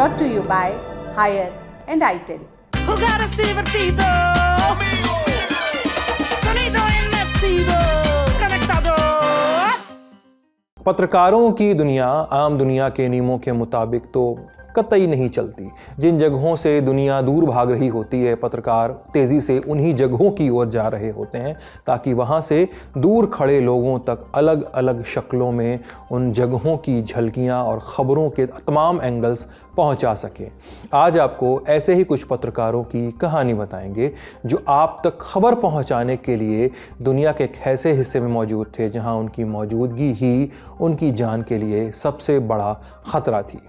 brought to you by Higher and ITEL. Who got a fever? Sonido Inmersivo. Conectado. पत्रकारों की दुनिया आम दुनिया के नियमों के मुताबिक तो कतई नहीं चलती। जिन जगहों से दुनिया दूर भाग रही होती है, पत्रकार तेज़ी से उन्हीं जगहों की ओर जा रहे होते हैं ताकि वहाँ से दूर खड़े लोगों तक अलग अलग शक्लों में उन जगहों की झलकियाँ और ख़बरों के तमाम एंगल्स पहुँचा सकें। आज आपको ऐसे ही कुछ पत्रकारों की कहानी बताएंगे जो आप तक खबर पहुँचाने के लिए दुनिया के एक ऐसे हिस्से में मौजूद थे जहाँ उनकी मौजूदगी ही उनकी जान के लिए सबसे बड़ा ख़तरा थी।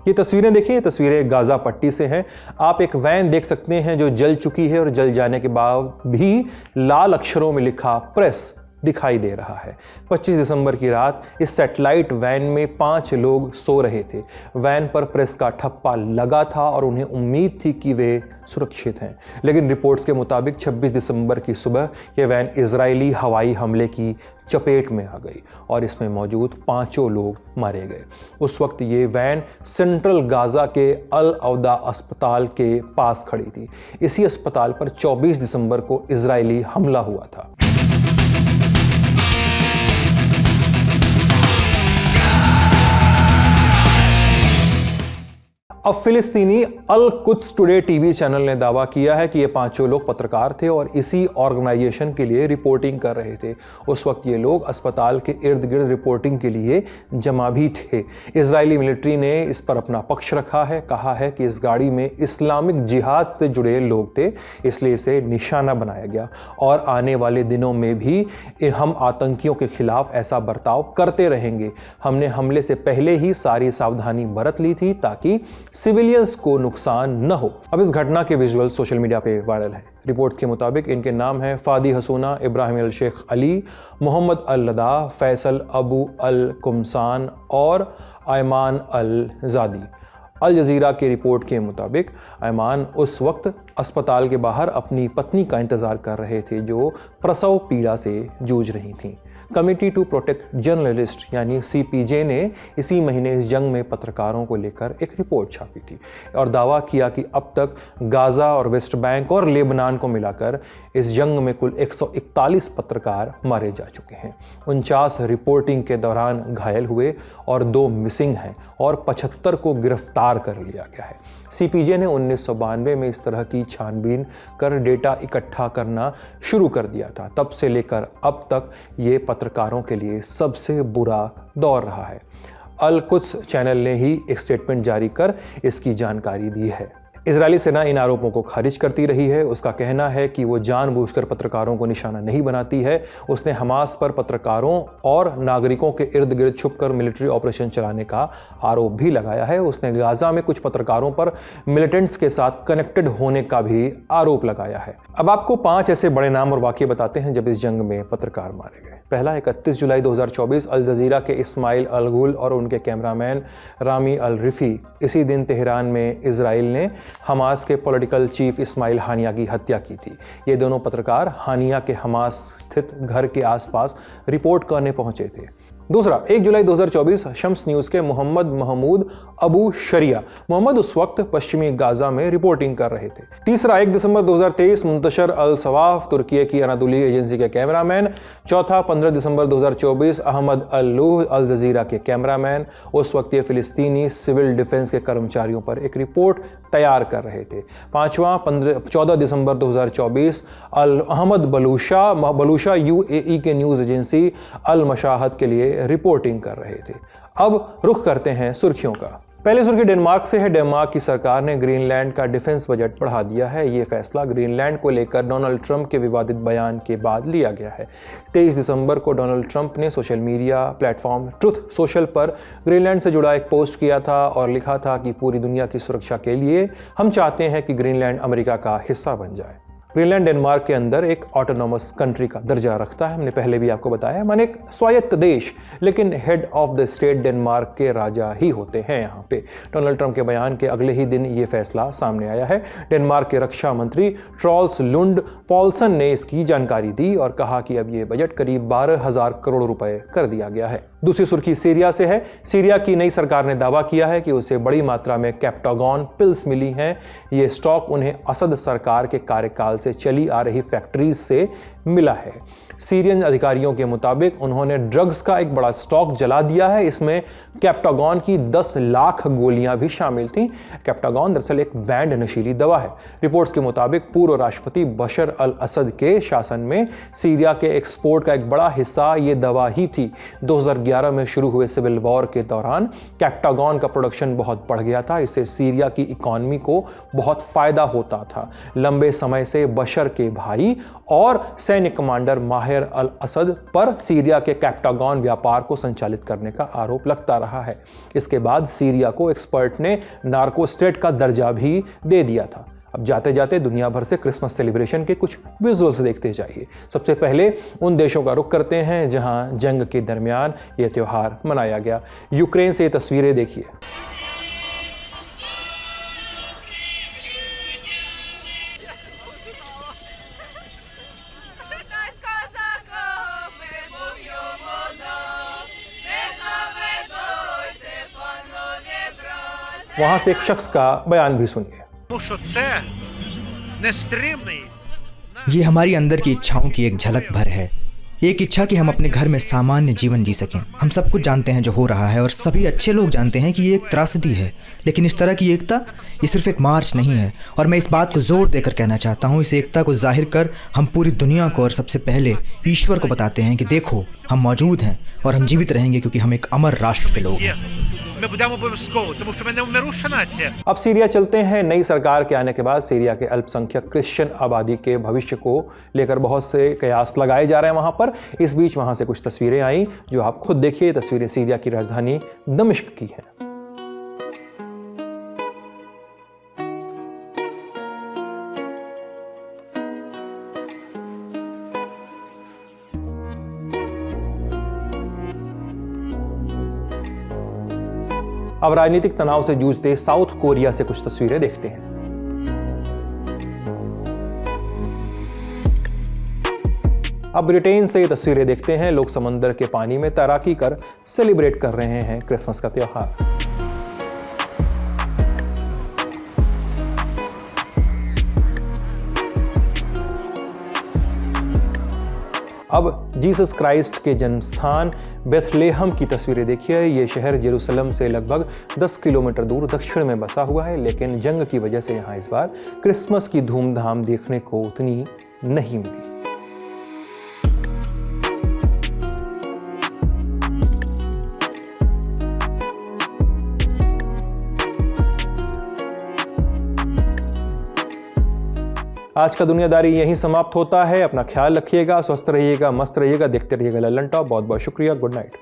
ये तस्वीरें देखिए, ये तस्वीरें गाज़ा पट्टी से हैं। आप एक वैन देख सकते हैं जो जल चुकी है और जल जाने के बाद भी लाल अक्षरों में लिखा प्रेस दिखाई दे रहा है। 25 दिसंबर की रात इस सैटेलाइट वैन में 5 लोग सो रहे थे। वैन पर प्रेस का ठप्पा लगा था और उन्हें उम्मीद थी कि वे सुरक्षित हैं, लेकिन रिपोर्ट्स के मुताबिक 26 दिसंबर की सुबह यह वैन इजरायली हवाई हमले की चपेट में आ गई और इसमें मौजूद 5 लोग मारे गए। उस वक्त ये वैन सेंट्रल गाज़ा के अल अवदा अस्पताल के पास खड़ी थी। इसी अस्पताल पर 24 दिसंबर को इजरायली हमला हुआ था। अब फिलिस्तीनी अल कुद्स टुडे टीवी चैनल ने दावा किया है कि ये 5 लोग पत्रकार थे और इसी ऑर्गेनाइजेशन के लिए रिपोर्टिंग कर रहे थे। उस वक्त ये लोग अस्पताल के इर्द गिर्द रिपोर्टिंग के लिए जमा भी थे। इजरायली मिलिट्री ने इस पर अपना पक्ष रखा है, कहा है कि इस गाड़ी में इस्लामिक जिहाद से जुड़े लोग थे, इसलिए इसे निशाना बनाया गया और आने वाले दिनों में भी हम आतंकियों के खिलाफ ऐसा बर्ताव करते रहेंगे। हमने हमले से पहले ही सारी सावधानी बरत ली थी ताकि सिविलियंस को नुकसान न हो। अब इस घटना के विजुअल सोशल मीडिया पे वायरल हैं। रिपोर्ट के मुताबिक इनके नाम हैं फादी हसूना, इब्राहिम अल शेख अली, मोहम्मद अल लदा, फैसल अबू अल कुमसान और ऐमान अल जादी। अल जज़ीरा की रिपोर्ट के मुताबिक ऐमान उस वक्त अस्पताल के बाहर अपनी पत्नी का इंतज़ार कर रहे थे जो प्रसव पीड़ा से जूझ रही थीं। कमिटी टू प्रोटेक्ट जर्नलिस्ट यानी CPJ ने इसी महीने इस जंग में पत्रकारों को लेकर एक रिपोर्ट छापी थी और दावा किया कि अब तक गाज़ा और वेस्ट बैंक और लेबनान को मिलाकर इस जंग में कुल 141 पत्रकार मारे जा चुके हैं। 49 रिपोर्टिंग के दौरान घायल हुए और 2 मिसिंग हैं और 75 को गिरफ्तार कर लिया गया है। CPJ ने 1992 में इस तरह की छानबीन कर डेटा इकट्ठा करना शुरू कर दिया था। तब से लेकर अब तक ये पत्रकारों के लिए सबसे बुरा दौर रहा है। अल कुद्स चैनल ने ही एक स्टेटमेंट जारी कर इसकी जानकारी दी है। इजरायली सेना इन आरोपों को खारिज करती रही है। उसका कहना है कि वो जानबूझकर पत्रकारों को निशाना नहीं बनाती है। उसने हमास पर पत्रकारों और नागरिकों के इर्द गिर्द छुपकर मिलिट्री ऑपरेशन चलाने का आरोप भी लगाया है। उसने गाज़ा में कुछ पत्रकारों पर मिलिटेंट्स के साथ कनेक्टेड होने का भी आरोप लगाया है। अब आपको 5 ऐसे बड़े नाम और वाक़ये बताते हैं जब इस जंग में पत्रकार मारे गए। पहला 31 जुलाई 2024 अल जज़ीरा के इस्माइल अल गुल और उनके कैमरामैन रामी अल रिफ़ी। इसी दिन तेहरान में इजराइल ने हमास के पॉलिटिकल चीफ इस्माइल हानिया की हत्या की थी। ये दोनों पत्रकार हानिया के हमास स्थित घर के आसपास रिपोर्ट करने पहुंचे थे। दूसरा 1 जुलाई 2024 शम्स न्यूज़ के मोहम्मद महमूद अबू शरिया। मोहम्मद उस वक्त पश्चिमी गाज़ा में रिपोर्टिंग कर रहे थे। तीसरा 1 दिसंबर 2023 मुंतशर अल सवाफ, तुर्की की अनादोली एजेंसी के कैमरामैन। चौथा 15 दिसंबर 2024 अहमद अल लूह, अल जज़ीरा के कैमरामैन। उस वक्त ये फ़िलिस्तीनी सिविल डिफेंस के कर्मचारियों पर एक रिपोर्ट तैयार कर रहे थे। पाँचवा 14 दिसंबर 2024 अल अहमद बलूशा UAE के न्यूज़ एजेंसी अल मशाहद के लिए रिपोर्टिंग कर रहे थे। अब रुख करते हैं सुर्खियों का। पहली सुर्खी डेनमार्क से है। डेनमार्क की सरकार ने ग्रीनलैंड का डिफेंस बजट बढ़ा दिया है। ये फैसला ग्रीनलैंड को लेकर डोनाल्ड ट्रंप के विवादित बयान के बाद लिया गया है। 23 दिसंबर को डोनाल्ड ट्रंप ने social media platform truth social पर ग्रीनलैंड से जुड़ा एक पोस्ट किया था और लिखा था कि पूरी दुनिया की सुरक्षा के लिए हम चाहते हैं कि ग्रीनलैंड अमेरिका का हिस्सा बन जाए। ग्रीनलैंड डेनमार्क के अंदर एक ऑटोनॉमस कंट्री का दर्जा रखता है, हमने पहले भी आपको बताया, माने एक स्वायत्त देश, लेकिन head of the state Denmark के राजा ही होते हैं यहाँ पे। डोनाल्ड ट्रंप के बयान के अगले ही दिन ये फैसला सामने आया है। डेनमार्क के रक्षा मंत्री ट्रॉल्स लुंड पॉल्सन ने इसकी जानकारी दी और कहा कि अब ये बजट करीब 12,000 करोड़ रुपए कर दिया गया है। दूसरी सुर्खी सीरिया से है। सीरिया की नई सरकार ने दावा किया है कि उसे बड़ी मात्रा में कैप्टागॉन पिल्स मिली हैं। ये स्टॉक उन्हें असद सरकार के कार्यकाल से चली आ रही फैक्ट्रीज से मिला है। सीरियन अधिकारियों के मुताबिक उन्होंने ड्रग्स का एक बड़ा स्टॉक जला दिया है। इसमें कैप्टागॉन की 10 लाख गोलियां भी शामिल थीं। कैप्टागॉन दरअसल एक बैंड नशीली दवा है। रिपोर्ट्स के मुताबिक पूर्व राष्ट्रपति बशर अल असद के शासन में सीरिया के एक्सपोर्ट का एक बड़ा हिस्सा ये दवा ही थी। 2011 में शुरू हुए सिविल वॉर के दौरान कैप्टागॉन का प्रोडक्शन बहुत बढ़ गया था। इससे सीरिया की इकॉनमी को बहुत फायदा होता था। लंबे समय से बशर के भाई और सैन्य कमांडर माहिर अल असद पर सीरिया के कैप्टागॉन व्यापार को संचालित करने का आरोप लगता रहा है। इसके बाद सीरिया को एक्सपर्ट ने नार्को स्टेट का दर्जा भी दे दिया था। अब जाते जाते दुनिया भर से क्रिसमस सेलिब्रेशन के कुछ विजुअल्स देखते जाइए। सबसे पहले उन देशों का रुख करते हैं जहां जंग के दरमियान यह त्योहार मनाया गया। यूक्रेन से ये तस्वीरें देखिए। वहां से एक शख्स का बयान भी सुनिए। ये हमारी अंदर की इच्छाओं की एक झलक भर है। एक इच्छा कि हम अपने घर में सामान्य जीवन जी सकें। हम सब कुछ जानते हैं जो हो रहा है और सभी अच्छे लोग जानते हैं कि ये एक त्रासदी है, लेकिन इस तरह की एकता ये सिर्फ एक मार्च नहीं है। और मैं इस बात को जोर देकर कहना चाहता हूँ, इस एकता को जाहिर कर हम पूरी दुनिया को और सबसे पहले ईश्वर को बताते हैं कि देखो हम मौजूद हैं और हम जीवित रहेंगे क्योंकि हम एक अमर राष्ट्र के लोग हैं। अब सीरिया चलते हैं। नई सरकार के आने के बाद सीरिया के अल्पसंख्यक क्रिश्चियन आबादी के भविष्य को लेकर बहुत से कयास लगाए जा रहे हैं वहां पर। इस बीच वहां से कुछ तस्वीरें आई जो आप खुद देखिए। तस्वीरें सीरिया की राजधानी दमिश्क की हैं। अब राजनीतिक तनाव से जूझते साउथ कोरिया से कुछ तस्वीरें देखते हैं। अब ब्रिटेन से ये तस्वीरें देखते हैं। लोग समंदर के पानी में तैराकी कर सेलिब्रेट कर रहे हैं क्रिसमस का त्योहार। अब जीसस क्राइस्ट के जन्म स्थान बेथलेहम की तस्वीरें देखिए। ये शहर जेरूसलम से लगभग 10 किलोमीटर दूर दक्षिण में बसा हुआ है, लेकिन जंग की वजह से यहाँ इस बार क्रिसमस की धूमधाम देखने को उतनी नहीं मिली। आज का दुनियादारी यहीं समाप्त होता है। अपना ख्याल रखिएगा, स्वस्थ रहिएगा, मस्त रहिएगा, देखते रहिएगा लल्लन टॉप। बहुत बहुत शुक्रिया। Good night.